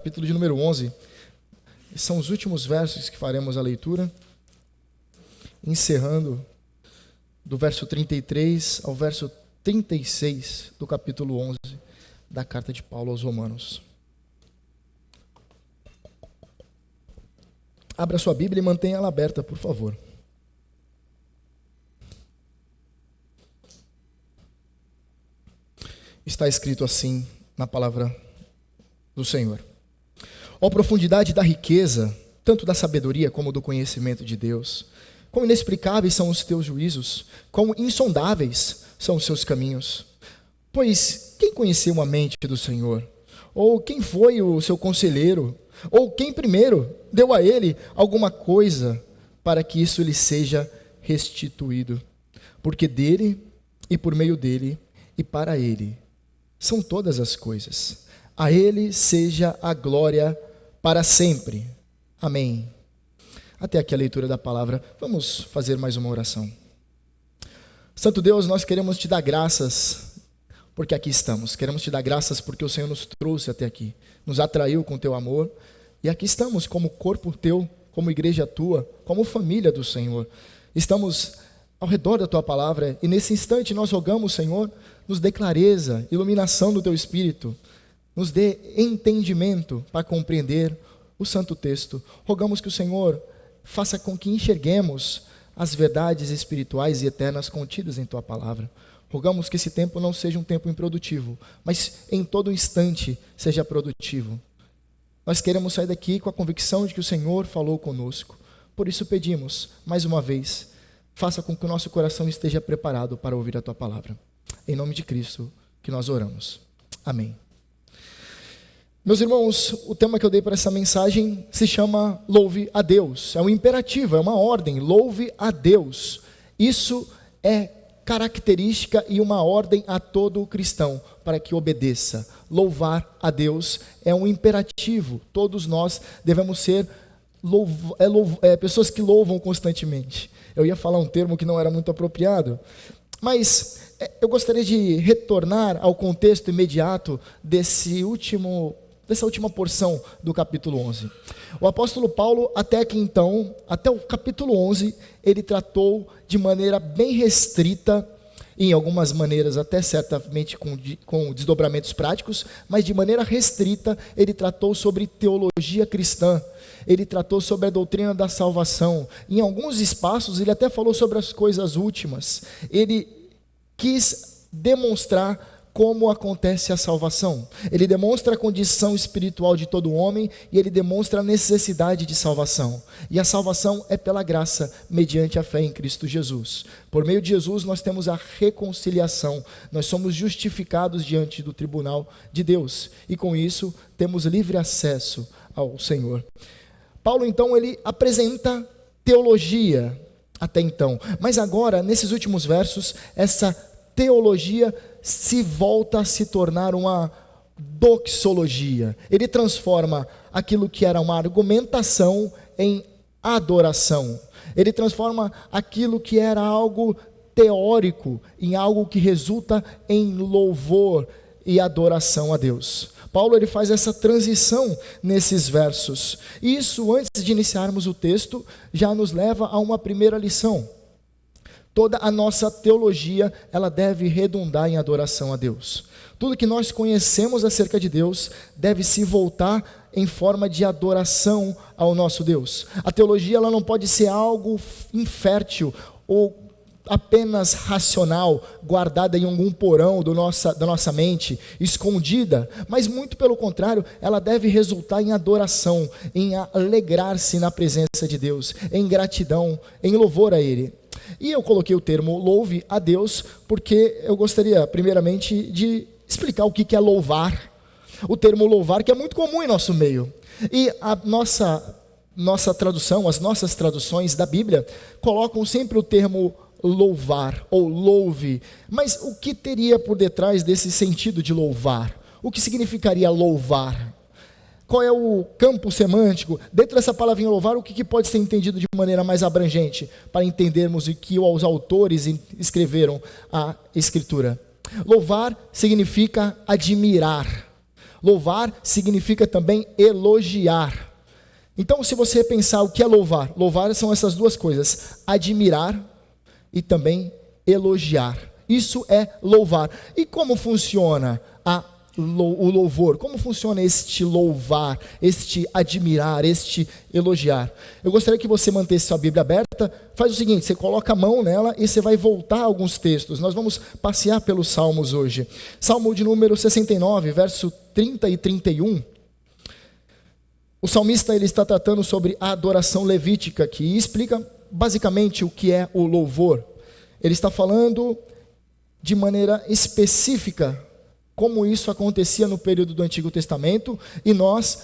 capítulo de número 11. São os últimos versos que faremos a leitura, encerrando do verso 33 ao verso 36 do capítulo 11 da carta de Paulo aos Romanos. Abra sua Bíblia e mantenha ela aberta, por favor. Está escrito assim na palavra do Senhor: ó profundidade da riqueza, tanto da sabedoria como do conhecimento de Deus. Quão inexplicáveis são os teus juízos, quão insondáveis são os seus caminhos. Pois quem conheceu a mente do Senhor? Ou quem foi o seu conselheiro? Ou quem primeiro deu a ele alguma coisa para que isso lhe seja restituído? Porque dele e por meio dele e para ele são todas as coisas. A ele seja a glória para sempre. Amém. Até aqui a leitura da palavra. Vamos fazer mais uma oração. Santo Deus, nós queremos te dar graças porque aqui estamos. Queremos te dar graças porque o Senhor nos trouxe até aqui, nos atraiu com teu amor, e aqui estamos como corpo teu, como igreja tua, como família do Senhor. Estamos ao redor da tua palavra, e nesse instante nós rogamos, Senhor, nos dê clareza, iluminação do teu Espírito, nos dê entendimento para compreender o santo texto. Rogamos que o Senhor faça com que enxerguemos as verdades espirituais e eternas contidas em tua palavra. Rogamos que esse tempo não seja um tempo improdutivo, mas em todo instante seja produtivo. Nós queremos sair daqui com a convicção de que o Senhor falou conosco. Por isso pedimos, mais uma vez, faça com que o nosso coração esteja preparado para ouvir a tua palavra. Em nome de Cristo que nós oramos. Amém. Meus irmãos, o tema que eu dei para essa mensagem se chama Louve a Deus. É um imperativo, é uma ordem, louve a Deus. Isso é característica e uma ordem a todo cristão para que obedeça. Louvar a Deus é um imperativo. Todos nós devemos ser pessoas que louvam constantemente. Eu ia falar um termo que não era muito apropriado, mas eu gostaria de retornar ao contexto imediato dessa última porção do capítulo 11. O apóstolo Paulo, até o capítulo 11, ele tratou de maneira bem restrita, em algumas maneiras até certamente com desdobramentos práticos, mas de maneira restrita ele tratou sobre teologia cristã, ele tratou sobre a doutrina da salvação. Em alguns espaços ele até falou sobre as coisas últimas. Ele quis demonstrar como acontece a salvação. Ele demonstra a condição espiritual de todo homem e ele demonstra a necessidade de salvação. E a salvação é pela graça, mediante a fé em Cristo Jesus. Por meio de Jesus nós temos a reconciliação. Nós somos justificados diante do tribunal de Deus. E com isso temos livre acesso ao Senhor. Paulo então ele apresenta teologia até então. Mas agora, nesses últimos versos, essa teologia se volta a se tornar uma doxologia. Ele transforma aquilo que era uma argumentação em adoração. Ele transforma aquilo que era algo teórico em algo que resulta em louvor e adoração a Deus. Paulo ele faz essa transição nesses versos. E isso, antes de iniciarmos o texto, já nos leva a uma primeira lição. Toda a nossa teologia, ela deve redundar em adoração a Deus. Tudo que nós conhecemos acerca de Deus deve se voltar em forma de adoração ao nosso Deus. A teologia ela não pode ser algo infértil ou apenas racional, guardada em algum porão da nossa mente, escondida, mas muito pelo contrário, ela deve resultar em adoração, em alegrar-se na presença de Deus, em gratidão, em louvor a Ele. E eu coloquei o termo louve a Deus porque eu gostaria primeiramente de explicar o que é louvar. O termo louvar que é muito comum em nosso meio. E a nossa tradução, as nossas traduções da Bíblia colocam sempre o termo louvar ou louve. Mas o que teria por detrás desse sentido de louvar? O que significaria louvar? Qual é o campo semântico? Dentro dessa palavrinha louvar, o que pode ser entendido de maneira mais abrangente, para entendermos o que os autores escreveram a Escritura? Louvar significa admirar. Louvar significa também elogiar. Então, se você pensar o que é louvar, louvar são essas duas coisas: admirar e também elogiar. Isso é louvar. E como funciona o louvor? Como funciona este louvar, este admirar, este elogiar? Eu gostaria que você mantesse sua Bíblia aberta. Faz o seguinte, você coloca a mão nela e você vai voltar a alguns textos. Nós vamos passear pelos Salmos hoje. Salmo de número 69, verso 30 e 31. O salmista ele está tratando sobre a adoração levítica aqui e explica basicamente o que é o louvor. Ele está falando de maneira específica como isso acontecia no período do Antigo Testamento, e nós,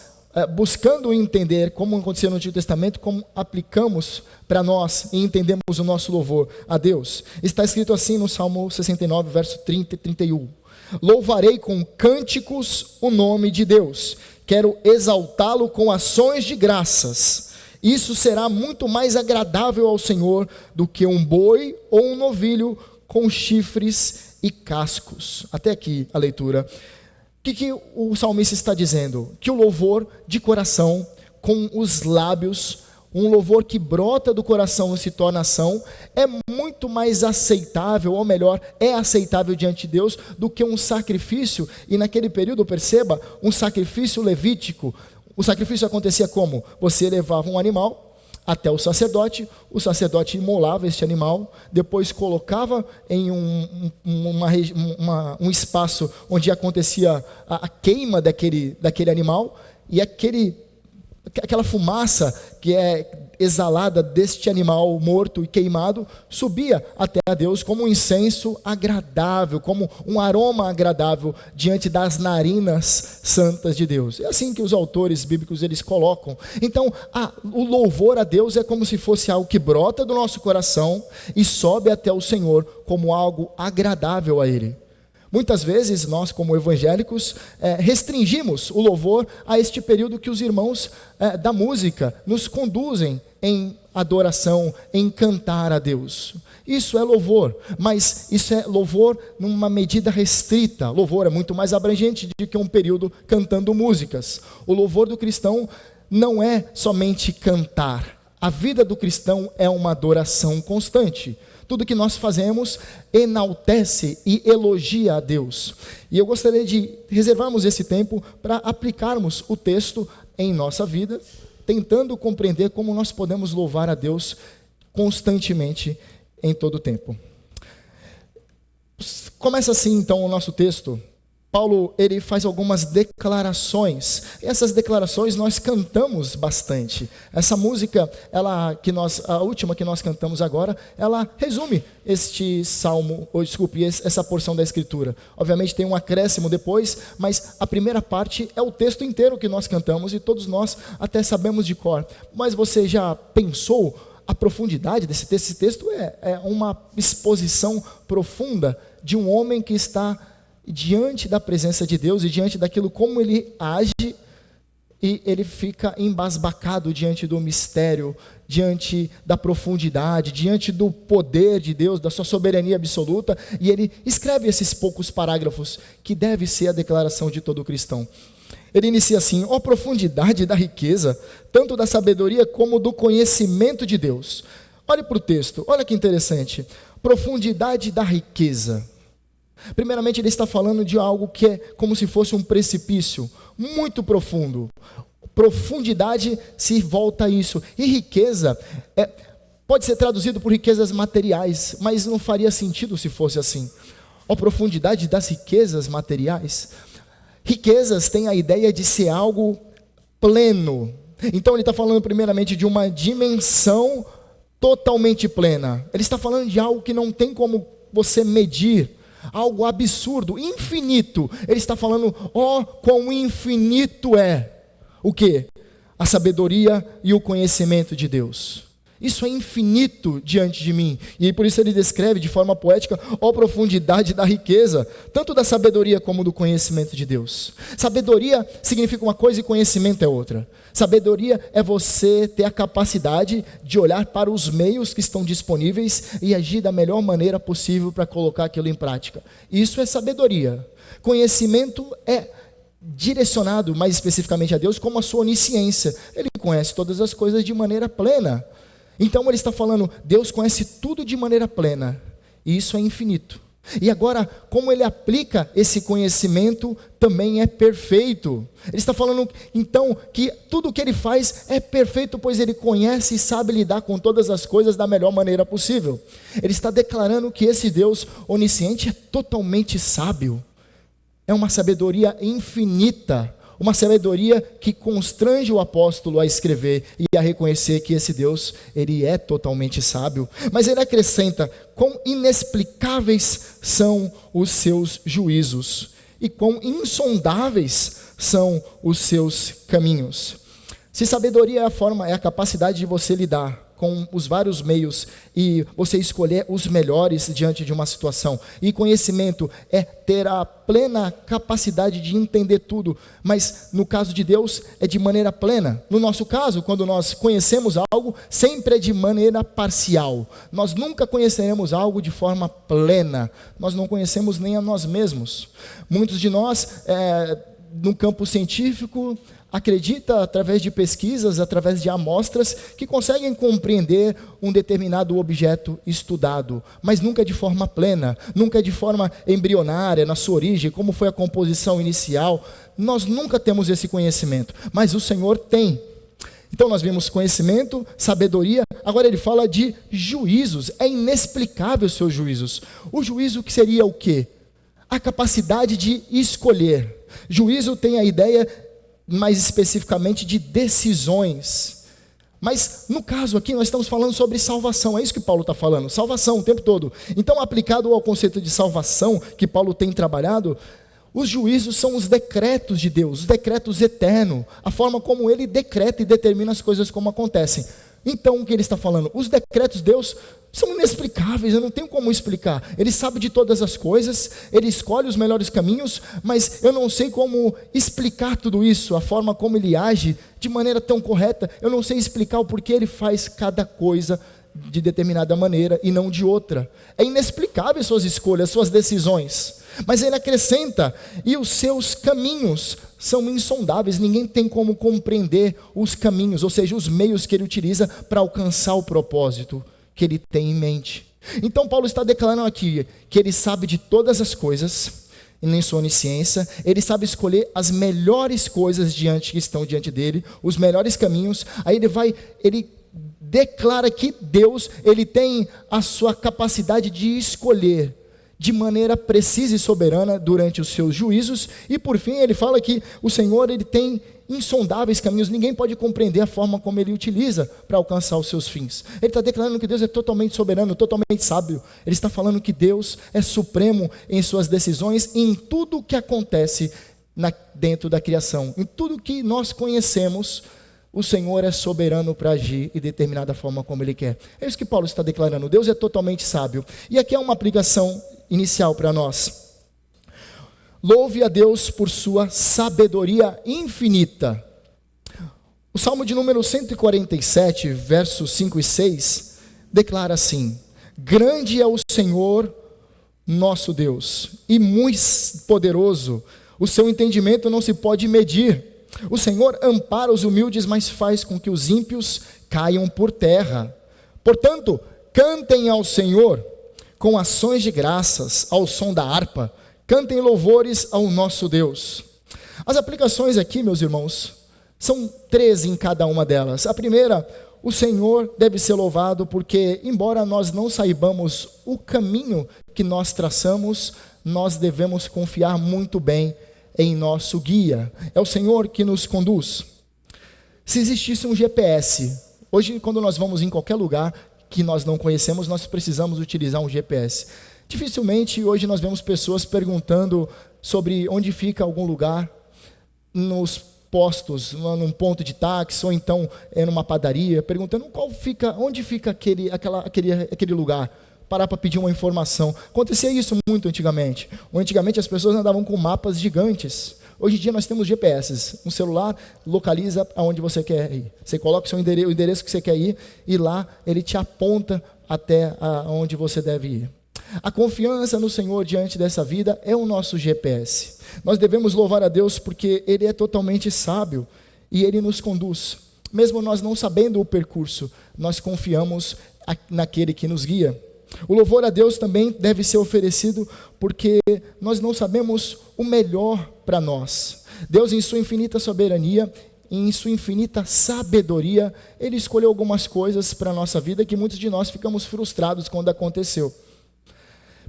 buscando entender como acontecia no Antigo Testamento, como aplicamos para nós e entendemos o nosso louvor a Deus. Está escrito assim no Salmo 69, verso 30 e 31. Louvarei com cânticos o nome de Deus, quero exaltá-lo com ações de graças. Isso será muito mais agradável ao Senhor do que um boi ou um novilho com chifres e cascos. Até aqui a leitura. O que o salmista está dizendo? Que o louvor de coração, com os lábios, um louvor que brota do coração e se torna ação, é muito mais aceitável, ou melhor, é aceitável diante de Deus, do que um sacrifício. E naquele período, perceba, um sacrifício levítico. O sacrifício acontecia como? Você levava um animal até o sacerdote imolava este animal, depois colocava em um espaço onde acontecia a queima daquele animal, e aquela fumaça que é exalada deste animal morto e queimado, subia até a Deus como um incenso agradável, como um aroma agradável diante das narinas santas de Deus. É assim que os autores bíblicos eles colocam. Então, o louvor a Deus é como se fosse algo que brota do nosso coração e sobe até o Senhor como algo agradável a Ele. Muitas vezes nós, como evangélicos, restringimos o louvor a este período que os irmãos da música nos conduzem em adoração, em cantar a Deus. Isso é louvor, mas isso é louvor numa medida restrita. Louvor é muito mais abrangente do que um período cantando músicas. O louvor do cristão não é somente cantar. A vida do cristão é uma adoração constante. Tudo que nós fazemos enaltece e elogia a Deus. E eu gostaria de reservarmos esse tempo para aplicarmos o texto em nossa vida, tentando compreender como nós podemos louvar a Deus constantemente em todo o tempo. Começa assim então o nosso texto. Paulo ele faz algumas declarações. E essas declarações nós cantamos bastante. Essa música, a última que nós cantamos agora, ela resume este salmo, essa porção da Escritura. Obviamente tem um acréscimo depois, mas a primeira parte é o texto inteiro que nós cantamos e todos nós até sabemos de cor. Mas você já pensou a profundidade desse texto? Esse texto é uma exposição profunda de um homem que está diante da presença de Deus e diante daquilo como ele age, e ele fica embasbacado diante do mistério, diante da profundidade, diante do poder de Deus, da sua soberania absoluta, e ele escreve esses poucos parágrafos que deve ser a declaração de todo cristão. Ele inicia assim: ó profundidade da riqueza, tanto da sabedoria como do conhecimento de Deus. Olhe para o texto, olha que interessante, profundidade da riqueza. Primeiramente, ele está falando de algo que é como se fosse um precipício muito profundo. Profundidade se volta a isso. E riqueza pode ser traduzido por riquezas materiais, mas não faria sentido se fosse assim. A profundidade das riquezas materiais. Riquezas têm a ideia de ser algo pleno. Então ele está falando primeiramente de uma dimensão totalmente plena. Ele está falando de algo que não tem como você medir. Algo absurdo, infinito. Ele está falando, quão infinito é o quê? A sabedoria e o conhecimento de Deus. Isso é infinito diante de mim. E por isso ele descreve de forma poética a profundidade da riqueza, tanto da sabedoria como do conhecimento de Deus. Sabedoria significa uma coisa e conhecimento é outra. Sabedoria é você ter a capacidade de olhar para os meios que estão disponíveis e agir da melhor maneira possível para colocar aquilo em prática. Isso é sabedoria. Conhecimento é direcionado mais especificamente a Deus como a sua onisciência. Ele conhece todas as coisas de maneira plena. Então ele está falando, Deus conhece tudo de maneira plena, e isso é infinito. E agora, como ele aplica esse conhecimento, também é perfeito. Ele está falando, então, que tudo o que ele faz é perfeito, pois ele conhece e sabe lidar com todas as coisas da melhor maneira possível. Ele está declarando que esse Deus onisciente é totalmente sábio. É uma sabedoria infinita, uma sabedoria que constrange o apóstolo a escrever e a reconhecer que esse Deus, ele é totalmente sábio. Mas ele acrescenta, quão inexplicáveis são os seus juízos e quão insondáveis são os seus caminhos. Se sabedoria é a capacidade de você lidar com os vários meios e você escolher os melhores diante de uma situação, e conhecimento é ter a plena capacidade de entender tudo, mas no caso de Deus é de maneira plena. No nosso caso, quando nós conhecemos algo, sempre é de maneira parcial. Nós nunca conheceremos algo de forma plena, nós não conhecemos nem a nós mesmos. Muitos de nós, no campo científico, acredita através de pesquisas, através de amostras, que conseguem compreender um determinado objeto estudado, mas nunca de forma plena, nunca de forma embrionária, na sua origem, como foi a composição inicial. Nós nunca temos esse conhecimento, mas o Senhor tem. Então nós vimos conhecimento, sabedoria, agora ele fala de juízos. É inexplicável os seus juízos. O juízo que seria o quê? A capacidade de escolher. Juízo tem a ideia mais especificamente de decisões. Mas no caso aqui nós estamos falando sobre salvação, é isso que Paulo está falando, salvação o tempo todo. Então, aplicado ao conceito de salvação que Paulo tem trabalhado, os juízos são os decretos de Deus, os decretos eternos, a forma como ele decreta e determina as coisas como acontecem. Então, o que ele está falando? Os decretos de Deus são inexplicáveis, eu não tenho como explicar. Ele sabe de todas as coisas, ele escolhe os melhores caminhos, mas eu não sei como explicar tudo isso, a forma como ele age de maneira tão correta. Eu não sei explicar o porquê ele faz cada coisa de determinada maneira e não de outra. É inexplicável suas escolhas, suas decisões. Mas ele acrescenta, e os seus caminhos são insondáveis, ninguém tem como compreender os caminhos, ou seja, os meios que ele utiliza para alcançar o propósito que ele tem em mente. Então Paulo está declarando aqui que ele sabe de todas as coisas, e em sua onisciência, ele sabe escolher as melhores coisas que estão diante dele, os melhores caminhos. Aí ele declara que Deus, ele tem a sua capacidade de escolher de maneira precisa e soberana durante os seus juízos. E por fim ele fala que o Senhor, ele tem insondáveis caminhos, ninguém pode compreender a forma como ele utiliza para alcançar os seus fins. Ele está declarando que Deus é totalmente soberano, totalmente sábio. Ele está falando que Deus é supremo em suas decisões e em tudo o que acontece dentro da criação. Em tudo que nós conhecemos, o Senhor é soberano para agir e determinar da forma como Ele quer. É isso que Paulo está declarando, Deus é totalmente sábio. E aqui é uma aplicação inicial para nós. Louve a Deus por sua sabedoria infinita. O Salmo de número 147, versos 5 e 6, declara assim: grande é o Senhor nosso Deus, e muito poderoso, o seu entendimento não se pode medir. O Senhor ampara os humildes, mas faz com que os ímpios caiam por terra. Portanto, cantem ao Senhor com ações de graças, ao som da harpa, cantem louvores ao nosso Deus. As aplicações aqui, meus irmãos, são 13 em cada uma delas. A primeira, o Senhor deve ser louvado porque, embora nós não saibamos o caminho que nós traçamos, nós devemos confiar muito bem em nosso guia. É o Senhor que nos conduz. Se existisse um GPS, hoje quando nós vamos em qualquer lugar que nós não conhecemos, nós precisamos utilizar um GPS. Dificilmente hoje nós vemos pessoas perguntando sobre onde fica algum lugar nos postos, num ponto de táxi, ou então numa padaria, perguntando onde fica aquele lugar, parar para pedir uma informação. Acontecia isso muito antigamente. Antigamente as pessoas andavam com mapas gigantes. Hoje em dia nós temos GPS. Um celular localiza aonde você quer ir. Você coloca o endereço que você quer ir e lá ele te aponta até onde você deve ir. A confiança no Senhor diante dessa vida é o nosso GPS. Nós devemos louvar a Deus porque Ele é totalmente sábio e Ele nos conduz. Mesmo nós não sabendo o percurso, nós confiamos naquele que nos guia. O louvor a Deus também deve ser oferecido porque nós não sabemos o melhor para nós. Deus, em sua infinita soberania, em sua infinita sabedoria, Ele escolheu algumas coisas para a nossa vida que muitos de nós ficamos frustrados quando aconteceu.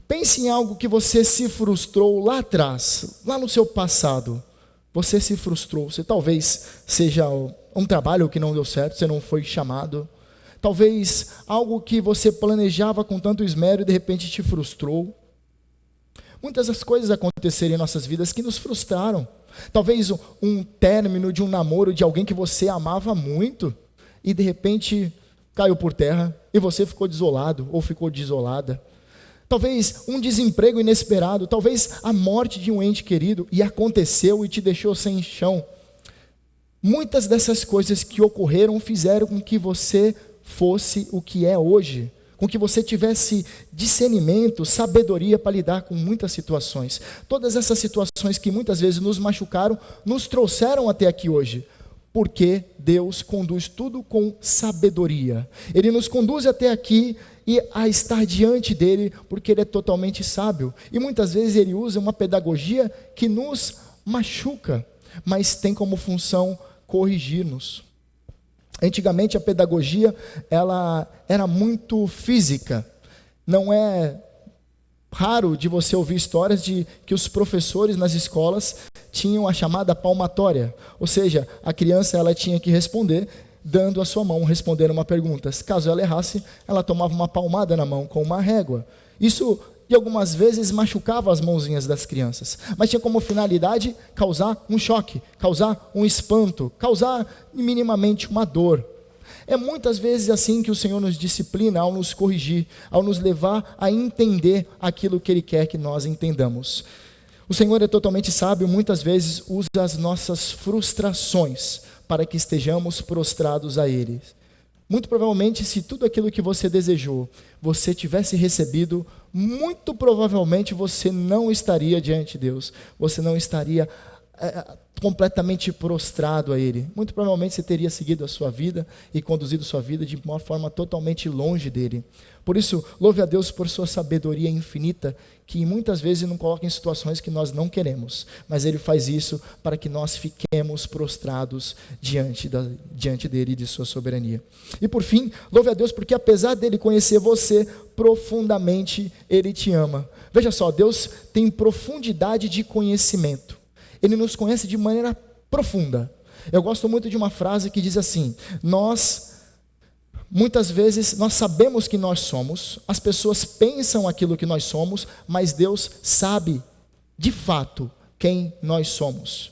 Pense em algo que você se frustrou lá atrás, lá no seu passado. Você se frustrou. Você talvez seja um trabalho que não deu certo, você não foi chamado. Talvez algo que você planejava com tanto esmero e de repente te frustrou. Muitas das coisas aconteceram em nossas vidas que nos frustraram. Talvez um término de um namoro de alguém que você amava muito e de repente caiu por terra e você ficou desolado ou ficou desolada. Talvez um desemprego inesperado, talvez a morte de um ente querido e aconteceu e te deixou sem chão. Muitas dessas coisas que ocorreram fizeram com que você fosse o que é hoje, com que você tivesse discernimento, sabedoria para lidar com muitas situações. Todas essas situações que muitas vezes nos machucaram, nos trouxeram até aqui hoje. Porque Deus conduz tudo com sabedoria. Ele nos conduz até aqui e a estar diante dele, porque ele é totalmente sábio. E muitas vezes ele usa uma pedagogia que nos machuca, mas tem como função corrigir-nos. Antigamente a pedagogia ela era muito física. Não é raro de você ouvir histórias de que os professores nas escolas tinham a chamada palmatória, ou seja, a criança ela tinha que responder dando a sua mão, respondendo uma pergunta. Caso ela errasse, ela tomava uma palmada na mão com uma régua. Isso, de algumas vezes, machucava as mãozinhas das crianças, mas tinha como finalidade causar um choque, causar um espanto, causar minimamente uma dor. É muitas vezes assim que o Senhor nos disciplina ao nos corrigir, ao nos levar a entender aquilo que Ele quer que nós entendamos. O Senhor é totalmente sábio, muitas vezes usa as nossas frustrações para que estejamos prostrados a Ele. Muito provavelmente, se tudo aquilo que você desejou, você tivesse recebido, muito provavelmente você não estaria diante de Deus, você não estaria completamente prostrado a Ele. Muito provavelmente você teria seguido a sua vida e conduzido sua vida de uma forma totalmente longe dEle. Por isso, louve a Deus por sua sabedoria infinita, que muitas vezes não coloca em situações que nós não queremos, mas Ele faz isso para que nós fiquemos prostrados diante dEle e de sua soberania. E por fim, louve a Deus porque apesar dEle conhecer você profundamente, Ele te ama. Veja só, Deus tem profundidade de conhecimento. Ele nos conhece de maneira profunda. Eu gosto muito de uma frase que diz assim: muitas vezes nós sabemos que nós somos, as pessoas pensam aquilo que nós somos, mas Deus sabe de fato quem nós somos.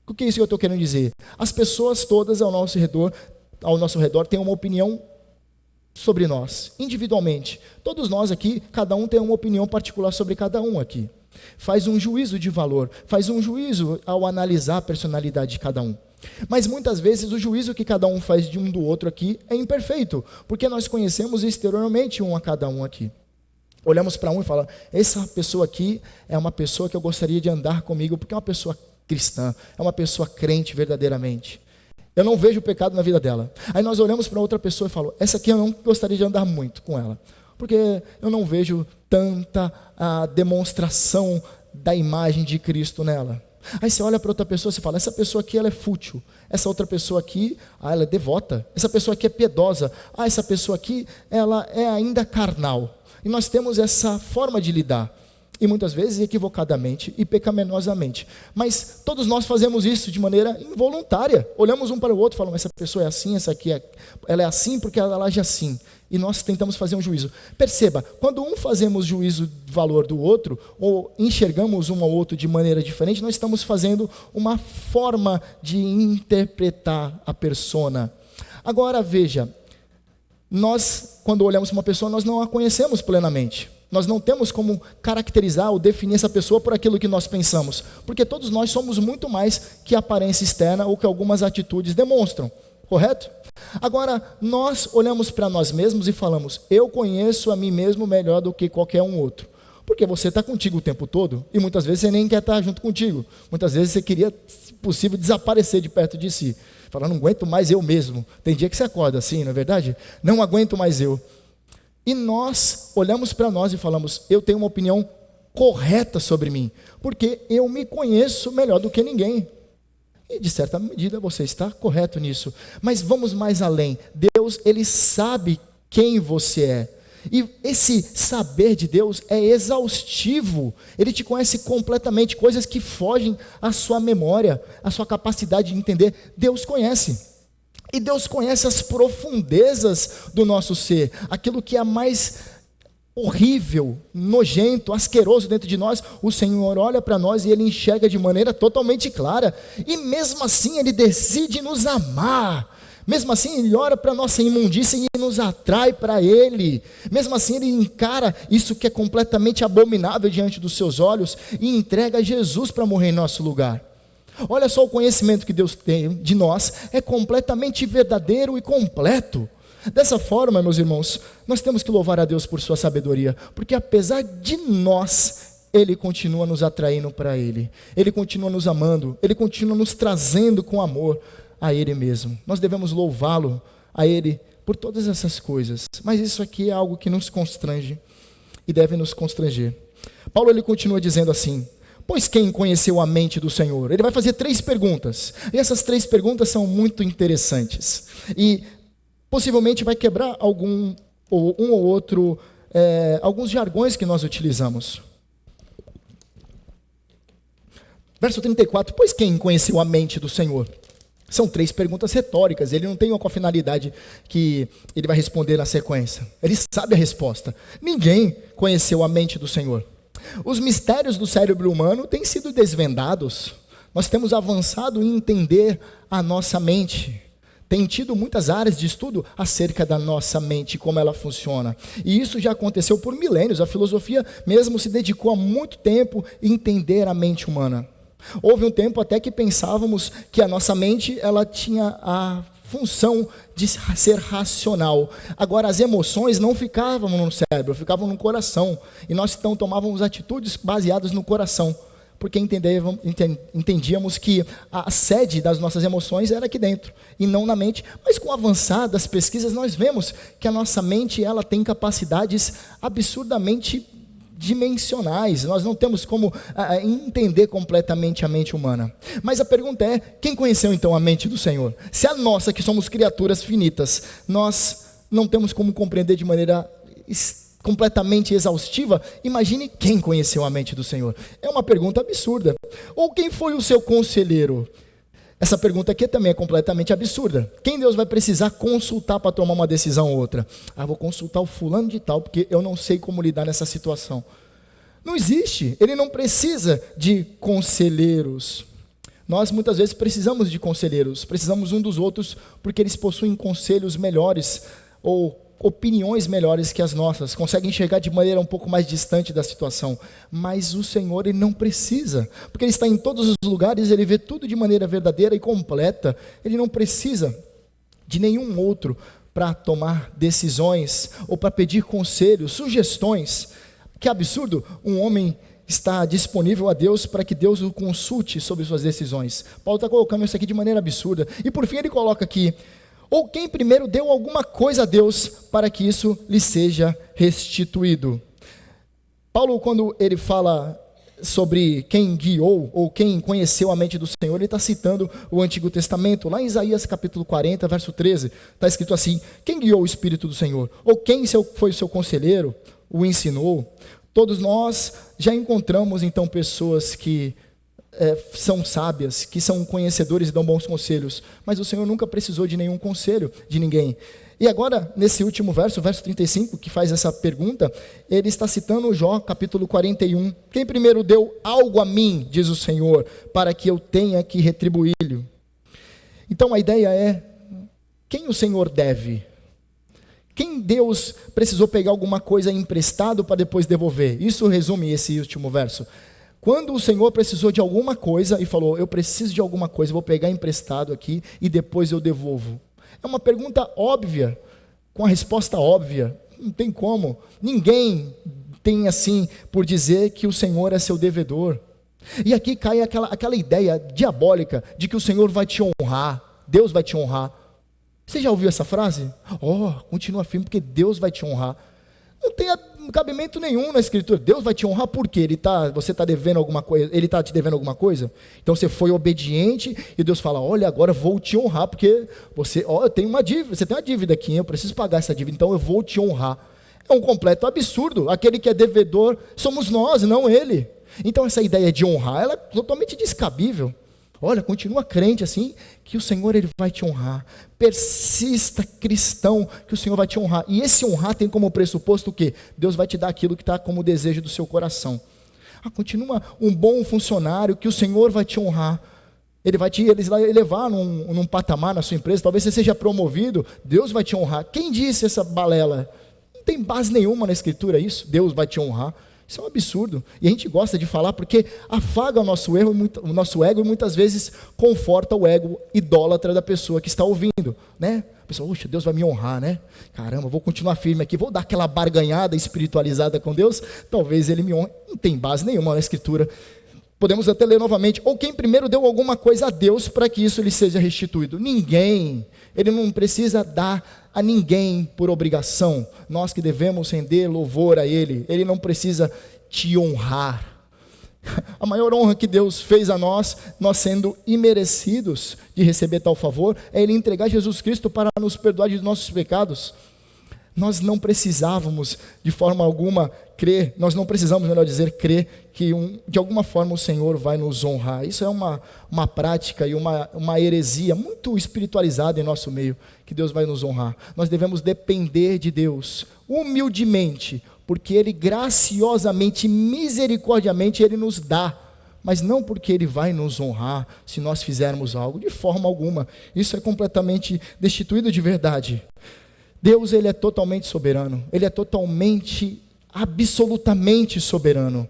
O que é isso que eu estou querendo dizer? As pessoas todas ao nosso redor têm uma opinião sobre nós, individualmente. Todos nós aqui, cada um tem uma opinião particular sobre cada um aqui. Faz um juízo de valor, faz um juízo ao analisar a personalidade de cada um. Mas muitas vezes o juízo que cada um faz de um do outro aqui é imperfeito, porque nós conhecemos exteriormente um a cada um aqui. Olhamos para um e falamos: essa pessoa aqui é uma pessoa que eu gostaria de andar comigo, porque é uma pessoa cristã, é uma pessoa crente verdadeiramente. Eu não vejo pecado na vida dela. Aí nós olhamos para outra pessoa e falamos: essa aqui eu não gostaria de andar muito com ela, porque eu não vejo tanta demonstração da imagem de Cristo nela. Aí você olha para outra pessoa e fala: essa pessoa aqui ela é fútil, essa outra pessoa aqui ela é devota, essa pessoa aqui é piedosa, essa pessoa aqui ela é ainda carnal. E nós temos essa forma de lidar, e muitas vezes equivocadamente e pecaminosamente, mas todos nós fazemos isso de maneira involuntária. Olhamos um para o outro e falamos: essa pessoa é assim, essa aqui ela é assim porque ela age assim, e nós tentamos fazer um juízo. Perceba, quando fazemos juízo de valor do outro, ou enxergamos um ao outro de maneira diferente, nós estamos fazendo uma forma de interpretar a persona. Agora veja, nós, quando olhamos uma pessoa, nós não a conhecemos plenamente. Nós não temos como caracterizar ou definir essa pessoa por aquilo que nós pensamos, porque todos nós somos muito mais que a aparência externa ou que algumas atitudes demonstram, correto? Agora, nós olhamos para nós mesmos e falamos: eu conheço a mim mesmo melhor do que qualquer um outro. Porque você está contigo o tempo todo e muitas vezes você nem quer estar junto contigo. Muitas vezes você queria, se possível, desaparecer de perto de si. Falar: não aguento mais eu mesmo. Tem dia que você acorda assim, não é verdade? Não aguento mais eu. E nós olhamos para nós e falamos: eu tenho uma opinião correta sobre mim, porque eu me conheço melhor do que ninguém. E de certa medida você está correto nisso. Mas vamos mais além. Deus, Ele sabe quem você é. E esse saber de Deus é exaustivo. Ele te conhece completamente, coisas que fogem à sua memória, à sua capacidade de entender. Deus conhece. E Deus conhece as profundezas do nosso ser, aquilo que é mais horrível, nojento, asqueroso dentro de nós. O Senhor olha para nós e Ele enxerga de maneira totalmente clara, e mesmo assim Ele decide nos amar. Mesmo assim Ele olha para a nossa imundícia e nos atrai para Ele. Mesmo assim Ele encara isso que é completamente abominável diante dos seus olhos e entrega Jesus para morrer em nosso lugar. Olha só, o conhecimento que Deus tem de nós é completamente verdadeiro e completo. Dessa forma, meus irmãos, nós temos que louvar a Deus por sua sabedoria, porque apesar de nós, Ele continua nos atraindo para Ele, Ele continua nos amando, Ele continua nos trazendo com amor a Ele mesmo. Nós devemos louvá-lo a Ele por todas essas coisas, mas isso aqui é algo que nos constrange e deve nos constranger. Paulo, ele continua dizendo assim: pois quem conheceu a mente do Senhor? Ele vai fazer 3 perguntas, e essas 3 perguntas são muito interessantes, e possivelmente vai quebrar um ou outro, alguns jargões que nós utilizamos. Verso 34, pois quem conheceu a mente do Senhor? São 3 perguntas retóricas, ele não tem uma finalidade que ele vai responder na sequência. Ele sabe a resposta. Ninguém conheceu a mente do Senhor. Os mistérios do cérebro humano têm sido desvendados. Nós temos avançado em entender a nossa mente. Tem tido muitas áreas de estudo acerca da nossa mente, como ela funciona. E isso já aconteceu por milênios. A filosofia mesmo se dedicou há muito tempo a entender a mente humana. Houve um tempo até que pensávamos que a nossa mente ela tinha a função de ser racional. Agora, as emoções não ficavam no cérebro, ficavam no coração. E nós então tomávamos atitudes baseadas no coração, porque entendíamos que a sede das nossas emoções era aqui dentro, e não na mente. Mas com o avançar das pesquisas, nós vemos que a nossa mente ela tem capacidades absurdamente dimensionais. Nós não temos como entender completamente a mente humana. Mas a pergunta é: quem conheceu então a mente do Senhor? Se a nossa, que somos criaturas finitas, nós não temos como compreender de maneira completamente exaustiva, imagine quem conheceu a mente do Senhor. É uma pergunta absurda. Ou quem foi o seu conselheiro? Essa pergunta aqui também é completamente absurda. Quem Deus vai precisar consultar para tomar uma decisão ou outra? Vou consultar o fulano de tal, porque eu não sei como lidar nessa situação. Não existe. Ele não precisa de conselheiros. Nós muitas vezes precisamos de conselheiros, precisamos um dos outros, porque eles possuem conselhos melhores, ou opiniões melhores que as nossas, conseguem enxergar de maneira um pouco mais distante da situação. Mas o Senhor, Ele não precisa, porque Ele está em todos os lugares, Ele vê tudo de maneira verdadeira e completa. Ele não precisa de nenhum outro para tomar decisões, ou para pedir conselhos, sugestões. Que absurdo, um homem está disponível a Deus para que Deus o consulte sobre suas decisões. Paulo está colocando isso aqui de maneira absurda. E por fim ele coloca aqui: ou quem primeiro deu alguma coisa a Deus para que isso lhe seja restituído. Paulo, quando ele fala sobre quem guiou ou quem conheceu a mente do Senhor, ele está citando o Antigo Testamento. Lá em Isaías capítulo 40, verso 13, está escrito assim: quem guiou o Espírito do Senhor? Ou quem foi o seu conselheiro, o ensinou? Todos nós já encontramos então pessoas que são sábias, que são conhecedores e dão bons conselhos, mas o Senhor nunca precisou de nenhum conselho de ninguém. E agora, nesse último verso, verso 35, que faz essa pergunta, ele está citando Jó, capítulo 41. Quem primeiro deu algo a mim, diz o Senhor, para que eu tenha que retribuí-lo? Então a ideia é: quem o Senhor deve? Quem Deus precisou pegar alguma coisa emprestado para depois devolver? Isso resume esse último verso. Quando o Senhor precisou de alguma coisa e falou: eu preciso de alguma coisa, vou pegar emprestado aqui e depois eu devolvo. É uma pergunta óbvia, com a resposta óbvia. Não tem como. Ninguém tem assim por dizer que o Senhor é seu devedor. E aqui cai aquela ideia diabólica de que o Senhor vai te honrar, Deus vai te honrar. Você já ouviu essa frase? Continua firme porque Deus vai te honrar. Não tem cabimento nenhum na Escritura. Deus vai te honrar por quê? Você está devendo alguma coisa? Ele está te devendo alguma coisa? Então você foi obediente e Deus fala, olha, agora eu vou te honrar, porque eu tenho uma dívida, você tem uma dívida aqui, eu preciso pagar essa dívida, então eu vou te honrar. É um completo absurdo. Aquele que é devedor somos nós, não ele. Então essa ideia de honrar, ela é totalmente descabível. Olha, continua crente assim, que o Senhor ele vai te honrar. Persista cristão, que o Senhor vai te honrar. E esse honrar tem como pressuposto o quê? Deus vai te dar aquilo que está como desejo do seu coração. Continua um bom funcionário, que o Senhor vai te honrar. Ele vai te elevar num patamar na sua empresa. Talvez você seja promovido, Deus vai te honrar. Quem disse essa balela? Não tem base nenhuma na Escritura isso. Deus vai te honrar. Isso é um absurdo, e a gente gosta de falar porque afaga o nosso ego e muitas vezes conforta o ego idólatra da pessoa que está ouvindo, né? A pessoa, puxa, Deus vai me honrar, né? Caramba, vou continuar firme aqui, vou dar aquela barganhada espiritualizada com Deus, talvez ele me honre. Não tem base nenhuma na Escritura. Podemos até ler novamente, ou quem primeiro deu alguma coisa a Deus para que isso lhe seja restituído? Ninguém. Ele não precisa dar a ninguém por obrigação. Nós que devemos render louvor a Ele. Ele não precisa te honrar. A maior honra que Deus fez a nós sendo imerecidos de receber tal favor, é Ele entregar Jesus Cristo para nos perdoar de nossos pecados. Nós não precisávamos de forma alguma crer, nós não precisamos, melhor dizer, crer que de alguma forma o Senhor vai nos honrar. Isso é uma prática e uma heresia muito espiritualizada em nosso meio, que Deus vai nos honrar. Nós devemos depender de Deus, humildemente, porque Ele graciosamente, misericordiamente, Ele nos dá, mas não porque Ele vai nos honrar se nós fizermos algo, de forma alguma. Isso é completamente destituído de verdade. Deus, Ele é totalmente soberano, Ele é totalmente, absolutamente soberano,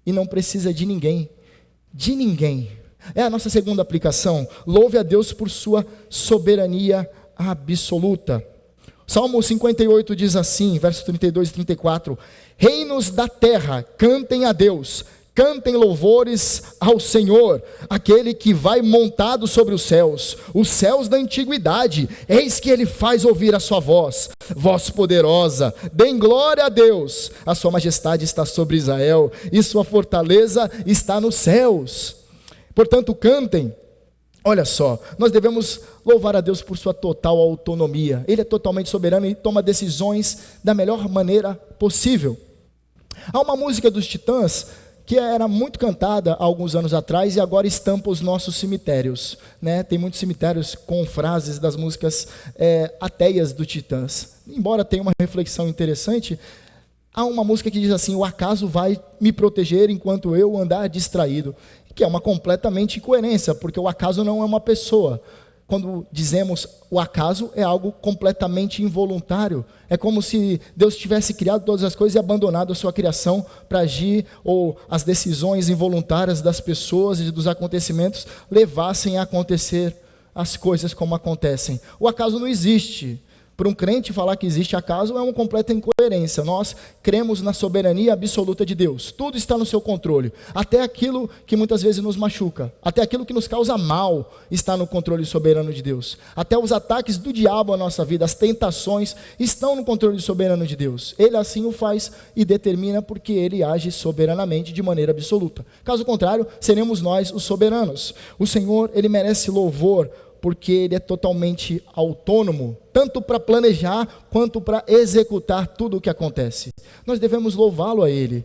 e não precisa de ninguém, É a nossa segunda aplicação. Louve a Deus por sua soberania absoluta. Salmo 58 diz assim, versos 32 e 34, reinos da terra, cantem a Deus, cantem louvores ao Senhor, aquele que vai montado sobre os céus da antiguidade, eis que Ele faz ouvir a sua voz poderosa, deem glória a Deus, a sua majestade está sobre Israel, e sua fortaleza está nos céus. Portanto, cantem. Olha só, nós devemos louvar a Deus por sua total autonomia. Ele é totalmente soberano e toma decisões da melhor maneira possível. Há uma música dos Titãs que era muito cantada há alguns anos atrás e agora estampa os nossos cemitérios, né? Tem muitos cemitérios com frases das músicas ateias do Titãs. Embora tenha uma reflexão interessante, há uma música que diz assim, o acaso vai me proteger enquanto eu andar distraído, que é uma completamente incoerência, porque o acaso não é uma pessoa. Quando dizemos o acaso, é algo completamente involuntário. É como se Deus tivesse criado todas as coisas e abandonado a sua criação para agir, ou as decisões involuntárias das pessoas e dos acontecimentos levassem a acontecer as coisas como acontecem. O acaso não existe. Para um crente falar que existe acaso é uma completa incoerência. Nós cremos na soberania absoluta de Deus. Tudo está no seu controle. Até aquilo que muitas vezes nos machuca, até aquilo que nos causa mal, está no controle soberano de Deus. Até os ataques do diabo à nossa vida, as tentações, estão no controle soberano de Deus. Ele assim o faz e determina porque Ele age soberanamente de maneira absoluta. Caso contrário, seremos nós os soberanos. O Senhor, Ele merece louvor, porque Ele é totalmente autônomo, tanto para planejar, quanto para executar tudo o que acontece. Nós devemos louvá-lo a Ele.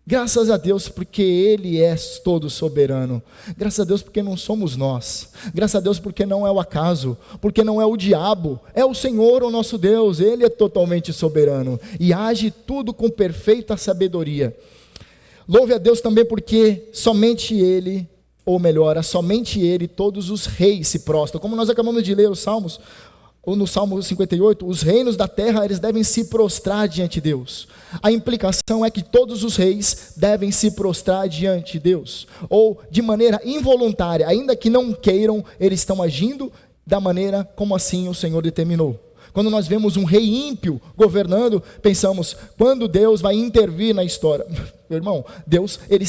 Graças a Deus, porque Ele é todo soberano. Graças a Deus, porque não somos nós. Graças a Deus, porque não é o acaso, porque não é o diabo, é o Senhor, o nosso Deus. Ele é totalmente soberano e age tudo com perfeita sabedoria. Louve a Deus também, porque somente Ele, ou melhor, a somente Ele, todos os reis se prostram. Como nós acabamos de ler os Salmos, ou no Salmo 58, os reinos da terra, eles devem se prostrar diante de Deus. A implicação é que todos os reis devem se prostrar diante de Deus, ou de maneira involuntária, ainda que não queiram, eles estão agindo da maneira como assim o Senhor determinou. Quando nós vemos um rei ímpio governando, pensamos, quando Deus vai intervir na história? Meu irmão, Deus, ele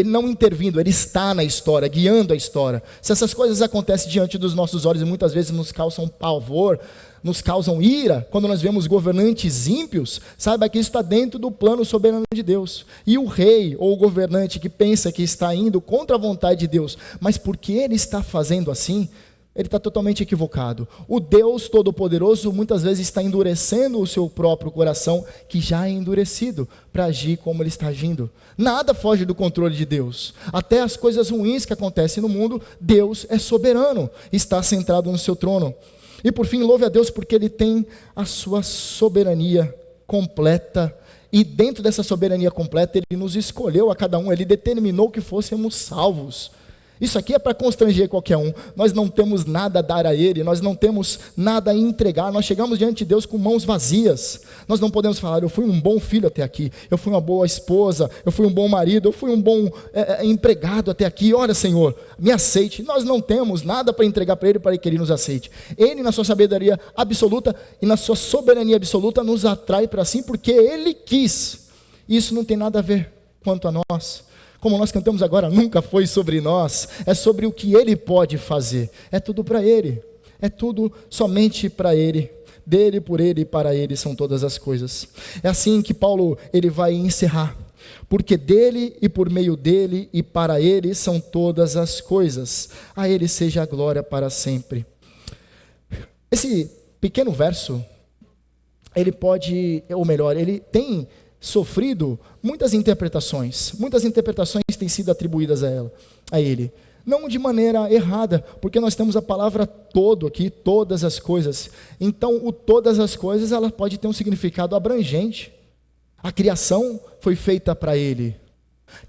não intervindo, ele está na história, guiando a história. Se essas coisas acontecem diante dos nossos olhos e muitas vezes nos causam pavor, nos causam ira, quando nós vemos governantes ímpios, saiba que isso está dentro do plano soberano de Deus. E o rei ou o governante que pensa que está indo contra a vontade de Deus, mas porque ele está fazendo assim, ele está totalmente equivocado. O Deus Todo-Poderoso muitas vezes está endurecendo o seu próprio coração, que já é endurecido, para agir como ele está agindo. Nada foge do controle de Deus. Até as coisas ruins que acontecem no mundo, Deus é soberano, está centrado no seu trono. E por fim, louve a Deus porque ele tem a sua soberania completa. E dentro dessa soberania completa, ele nos escolheu a cada um, ele determinou que fôssemos salvos. Isso aqui é para constranger qualquer um. Nós não temos nada a dar a Ele, nós não temos nada a entregar, nós chegamos diante de Deus com mãos vazias. Nós não podemos falar, eu fui um bom filho até aqui, eu fui uma boa esposa, eu fui um bom marido, eu fui um bom empregado até aqui, olha Senhor, me aceite. Nós não temos nada para entregar para Ele, para que Ele nos aceite. Ele na sua sabedoria absoluta e na sua soberania absoluta nos atrai para si, porque Ele quis. Isso não tem nada a ver quanto a nós. Como nós cantamos agora, nunca foi sobre nós, é sobre o que Ele pode fazer. É tudo para Ele, é tudo somente para Ele. Dele, por Ele e para Ele são todas as coisas. É assim que Paulo ele vai encerrar. Porque dele e por meio dele e para Ele são todas as coisas. A Ele seja a glória para sempre. Esse pequeno verso, ele pode, ou melhor, ele tem sofrido muitas interpretações têm sido atribuídas a ele, não de maneira errada, porque nós temos a palavra todo aqui, todas as coisas. Então o todas as coisas, ela pode ter um significado abrangente. A criação foi feita para ele,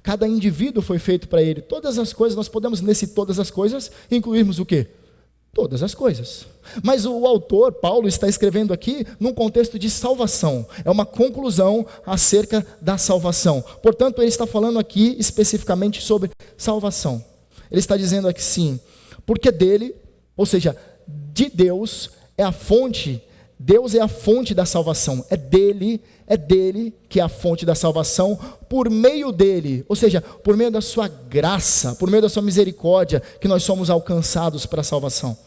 cada indivíduo foi feito para ele, todas as coisas. Nós podemos nesse todas as coisas incluirmos o quê? Todas as coisas. Mas o autor, Paulo, está escrevendo aqui num contexto de salvação. É uma conclusão acerca da salvação. Portanto, ele está falando aqui especificamente sobre salvação. Ele está dizendo aqui sim, porque dele, ou seja, de Deus é a fonte. Deus é a fonte da salvação. É dele que é a fonte da salvação, por meio dele, ou seja, por meio da sua graça, por meio da sua misericórdia, que nós somos alcançados para a salvação.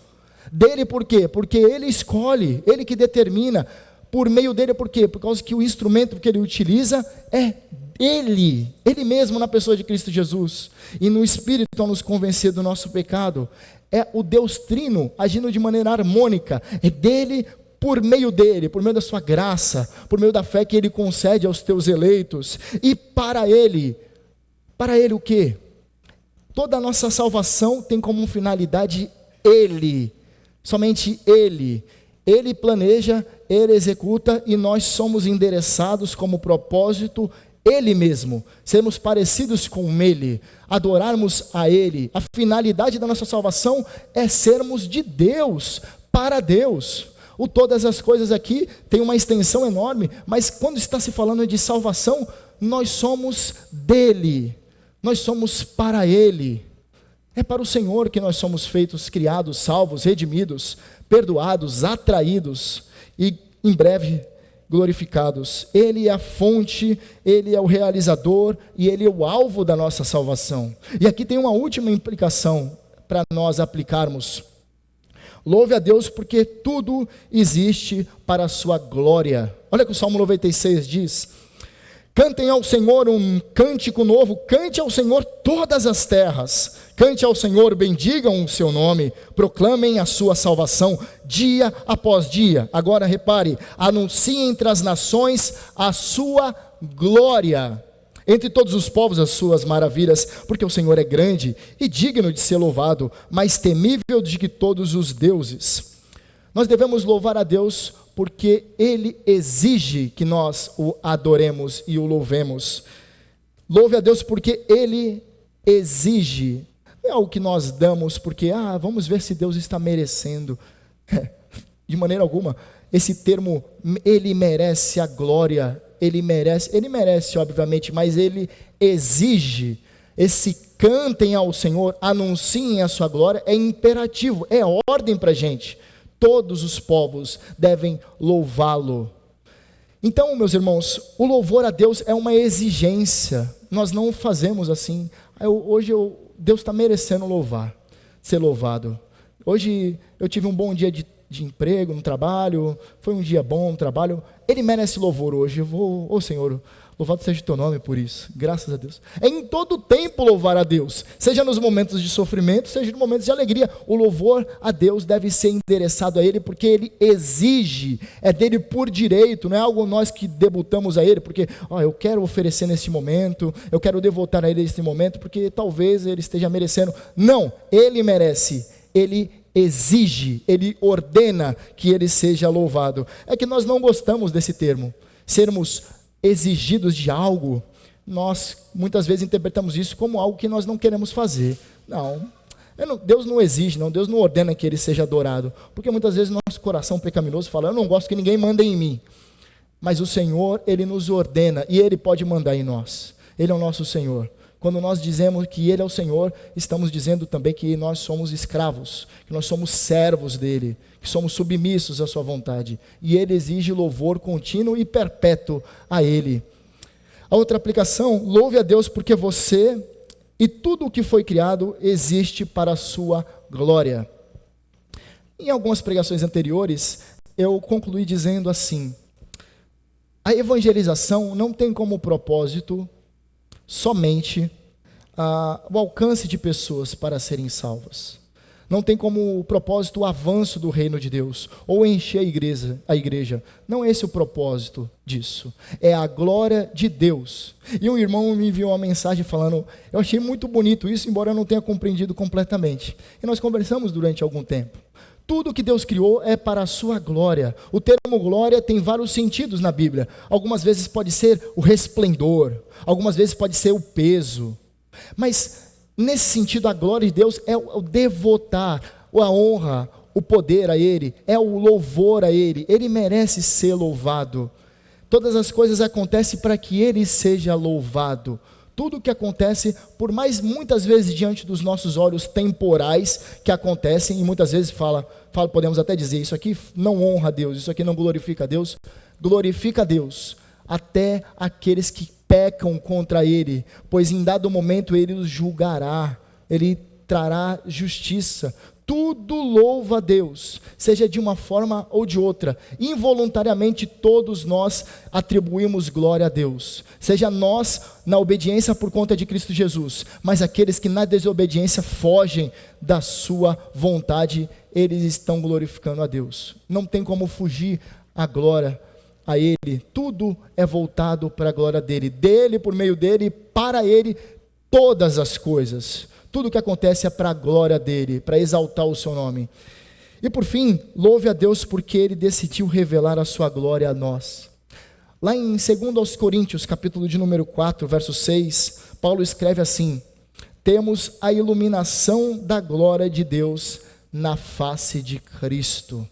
Dele por quê? Porque ele escolhe, ele que determina. Por meio dele por quê? Por causa que o instrumento que ele utiliza é ele mesmo na pessoa de Cristo Jesus. E no Espírito a nos convencer do nosso pecado. É o Deus Trino agindo de maneira harmônica. É dele, por meio da sua graça, por meio da fé que ele concede aos teus eleitos. E para ele o quê? Toda a nossa salvação tem como finalidade ele. Somente Ele. Ele planeja, Ele executa e nós somos endereçados como propósito Ele mesmo. Sermos parecidos com Ele, adorarmos a Ele. A finalidade da nossa salvação é sermos de Deus, para Deus. O todas as coisas aqui tem uma extensão enorme, mas quando está se falando de salvação, nós somos dEle, nós somos para Ele. É para o Senhor que nós somos feitos, criados, salvos, redimidos, perdoados, atraídos e em breve glorificados. Ele é a fonte, Ele é o realizador e Ele é o alvo da nossa salvação. E aqui tem uma última implicação para nós aplicarmos. Louve a Deus porque tudo existe para a sua glória. Olha o que o Salmo 96 diz. Cantem ao Senhor um cântico novo, cante ao Senhor todas as terras, cante ao Senhor, bendigam o seu nome, proclamem a sua salvação, dia após dia. Agora repare, anunciem entre as nações a sua glória, entre todos os povos as suas maravilhas, porque o Senhor é grande e digno de ser louvado, mais temível do que todos os deuses. Nós devemos louvar a Deus porque Ele exige que nós o adoremos e o louvemos. Louve a Deus porque Ele exige. Não é algo que nós damos porque, vamos ver se Deus está merecendo. De maneira alguma. Esse termo, Ele merece a glória, Ele merece obviamente, mas Ele exige Esse cantem ao Senhor, anunciem a sua glória, é imperativo, é ordem para a gente. Todos os povos devem louvá-lo. Então, meus irmãos, o louvor a Deus é uma exigência. Nós não fazemos assim. Deus está merecendo ser louvado. Hoje eu tive um bom dia de emprego, no trabalho, foi um dia bom no trabalho. Ele merece louvor hoje. Senhor, louvado seja o teu nome por isso, graças a Deus. É em todo tempo louvar a Deus, seja nos momentos de sofrimento, seja nos momentos de alegria. O louvor a Deus deve ser endereçado a Ele, porque Ele exige, é dele por direito, não é algo nós que debutamos a Ele, porque eu quero oferecer nesse momento, eu quero devotar a Ele nesse momento, porque talvez Ele esteja merecendo. Não, Ele merece, Ele exige, Ele ordena que Ele seja louvado. É que nós não gostamos desse termo, sermos exigidos de algo. Nós muitas vezes interpretamos isso como algo que nós não queremos fazer. Não, Deus não exige, Deus não ordena que Ele seja adorado, porque muitas vezes nosso coração pecaminoso fala, eu não gosto que ninguém mande em mim, mas o Senhor, Ele nos ordena, e Ele pode mandar em nós. Ele é o nosso Senhor. Quando nós dizemos que Ele é o Senhor, estamos dizendo também que nós somos escravos, que nós somos servos dEle, que somos submissos à sua vontade. E Ele exige louvor contínuo e perpétuo a Ele. A outra aplicação, louve a Deus porque você e tudo o que foi criado existe para a sua glória. Em algumas pregações anteriores, eu concluí dizendo assim, a evangelização não tem como propósito somente o alcance de pessoas para serem salvas. Não tem como propósito o avanço do reino de Deus, ou encher a igreja. Não é esse o propósito disso. É a glória de Deus. E um irmão me enviou uma mensagem falando, eu achei muito bonito isso, embora eu não tenha compreendido completamente. E nós conversamos durante algum tempo. Tudo que Deus criou é para a sua glória. O termo glória tem vários sentidos na Bíblia. Algumas vezes pode ser o resplendor, algumas vezes pode ser o peso. Mas, nesse sentido, a glória de Deus é o devotar, a honra, o poder a Ele, é o louvor a Ele. Ele merece ser louvado. Todas as coisas acontecem para que Ele seja louvado. Tudo o que acontece, por mais muitas vezes diante dos nossos olhos temporais que acontecem, e muitas vezes podemos até dizer, isso aqui não honra a Deus, isso aqui não glorifica a Deus, glorifica a Deus, até aqueles que pecam contra Ele, pois em dado momento Ele os julgará, Ele trará justiça. Tudo louva a Deus, seja de uma forma ou de outra. Involuntariamente todos nós atribuímos glória a Deus. Seja nós na obediência por conta de Cristo Jesus, mas aqueles que na desobediência fogem da sua vontade, eles estão glorificando a Deus. Não tem como fugir a glória a Ele. Tudo é voltado para a glória dEle. DEle, por meio dEle, para Ele, todas as coisas. Tudo que acontece é para a glória dEle, para exaltar o seu nome. E por fim, louve a Deus porque Ele decidiu revelar a sua glória a nós. Lá em 2 Coríntios, capítulo de número 4, verso 6, Paulo escreve assim, temos a iluminação da glória de Deus na face de Cristo.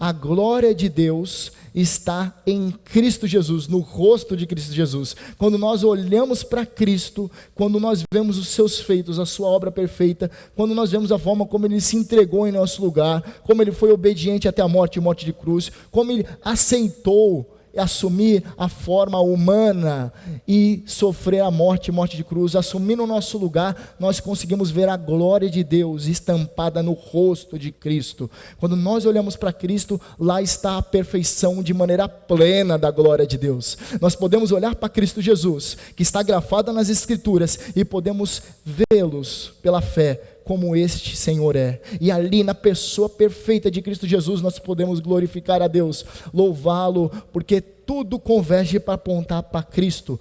A glória de Deus está em Cristo Jesus, no rosto de Cristo Jesus. Quando nós olhamos para Cristo, quando nós vemos os seus feitos, a sua obra perfeita, quando nós vemos a forma como Ele se entregou em nosso lugar, como Ele foi obediente até a morte de cruz, como Ele aceitou assumir a forma humana e sofrer a morte de cruz, assumir o nosso lugar, nós conseguimos ver a glória de Deus estampada no rosto de Cristo. Quando nós olhamos para Cristo, lá está a perfeição de maneira plena da glória de Deus. Nós podemos olhar para Cristo Jesus, que está grafado nas Escrituras, e podemos vê-los pela fé, como este Senhor é, e ali na pessoa perfeita de Cristo Jesus, nós podemos glorificar a Deus, louvá-lo, porque tudo converge para apontar para Cristo,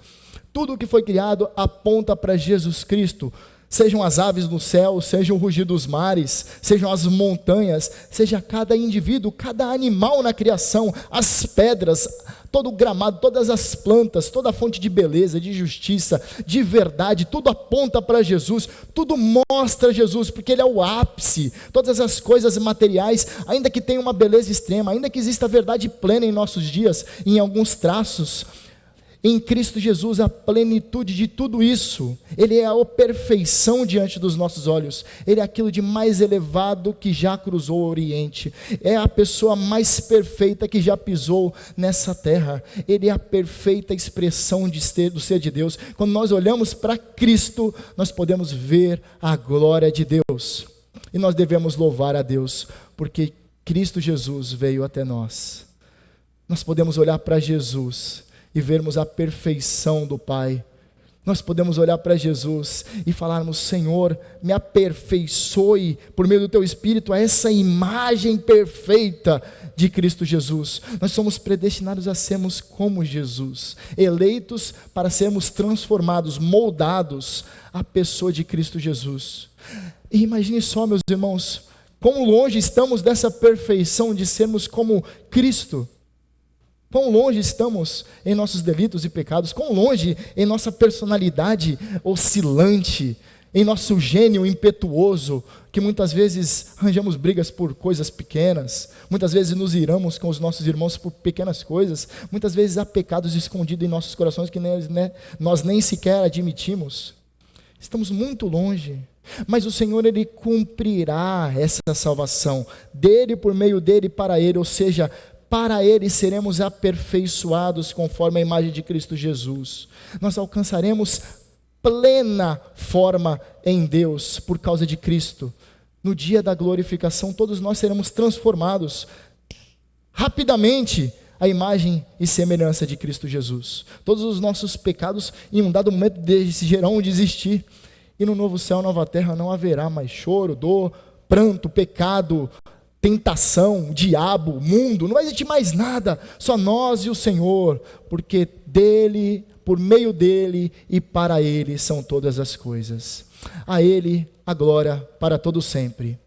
tudo que foi criado aponta para Jesus Cristo, sejam as aves no céu, sejam o rugir dos mares, sejam as montanhas, seja cada indivíduo, cada animal na criação, as pedras, todo o gramado, todas as plantas, toda a fonte de beleza, de justiça, de verdade, tudo aponta para Jesus, tudo mostra Jesus, porque Ele é o ápice. Todas as coisas materiais, ainda que tenham uma beleza extrema, ainda que exista verdade plena em nossos dias, em alguns traços, Em Cristo Jesus, a plenitude de tudo isso. Ele é a perfeição diante dos nossos olhos. Ele é aquilo de mais elevado que já cruzou o Oriente. É a pessoa mais perfeita que já pisou nessa terra. Ele é a perfeita expressão do ser de Deus. Quando nós olhamos para Cristo, nós podemos ver a glória de Deus. E nós devemos louvar a Deus, porque Cristo Jesus veio até nós. Nós podemos olhar para Jesus e vermos a perfeição do Pai. Nós podemos olhar para Jesus e falarmos: Senhor, me aperfeiçoe por meio do Teu Espírito a essa imagem perfeita de Cristo Jesus. Nós somos predestinados a sermos como Jesus, eleitos para sermos transformados, moldados à pessoa de Cristo Jesus. E imagine só, meus irmãos, quão longe estamos dessa perfeição de sermos como Cristo. Quão longe estamos em nossos delitos e pecados, quão longe em nossa personalidade oscilante, em nosso gênio impetuoso, que muitas vezes arranjamos brigas por coisas pequenas, muitas vezes nos iramos com os nossos irmãos por pequenas coisas, muitas vezes há pecados escondidos em nossos corações que nós nem sequer admitimos. Estamos muito longe, mas o Senhor, Ele cumprirá essa salvação, dele, por meio dele, para ele, ou seja, para Ele seremos aperfeiçoados conforme a imagem de Cristo Jesus. Nós alcançaremos plena forma em Deus por causa de Cristo. No dia da glorificação, todos nós seremos transformados rapidamente à imagem e semelhança de Cristo Jesus. Todos os nossos pecados, em um dado momento, deixarão de existir. E no novo céu, nova terra, não haverá mais choro, dor, pranto, pecado, tentação, diabo, mundo, não vai existir mais nada, só nós e o Senhor, porque dele, por meio dele e para ele são todas as coisas. A ele a glória para todo sempre.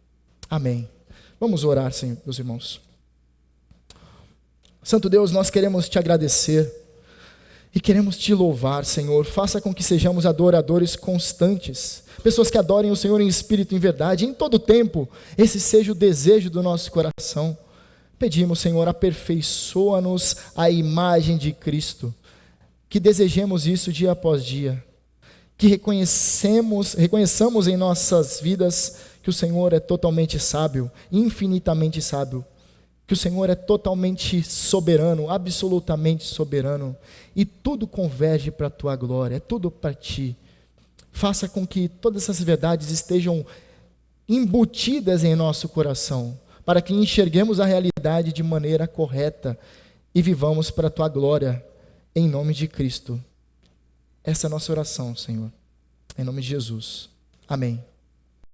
Amém. Vamos orar, Senhor, meus irmãos. Santo Deus, nós queremos te agradecer e queremos te louvar, Senhor. Faça com que sejamos adoradores constantes, pessoas que adorem o Senhor em espírito e em verdade, em todo tempo. Esse seja o desejo do nosso coração. Pedimos, Senhor, aperfeiçoa-nos a imagem de Cristo, que desejemos isso dia após dia, que reconheçamos em nossas vidas que o Senhor é totalmente sábio, infinitamente sábio, que o Senhor é totalmente soberano, absolutamente soberano, e tudo converge para a Tua glória, é tudo para Ti. Faça com que todas essas verdades estejam embutidas em nosso coração, para que enxerguemos a realidade de maneira correta e vivamos para a Tua glória, em nome de Cristo. Essa é a nossa oração, Senhor, em nome de Jesus. Amém.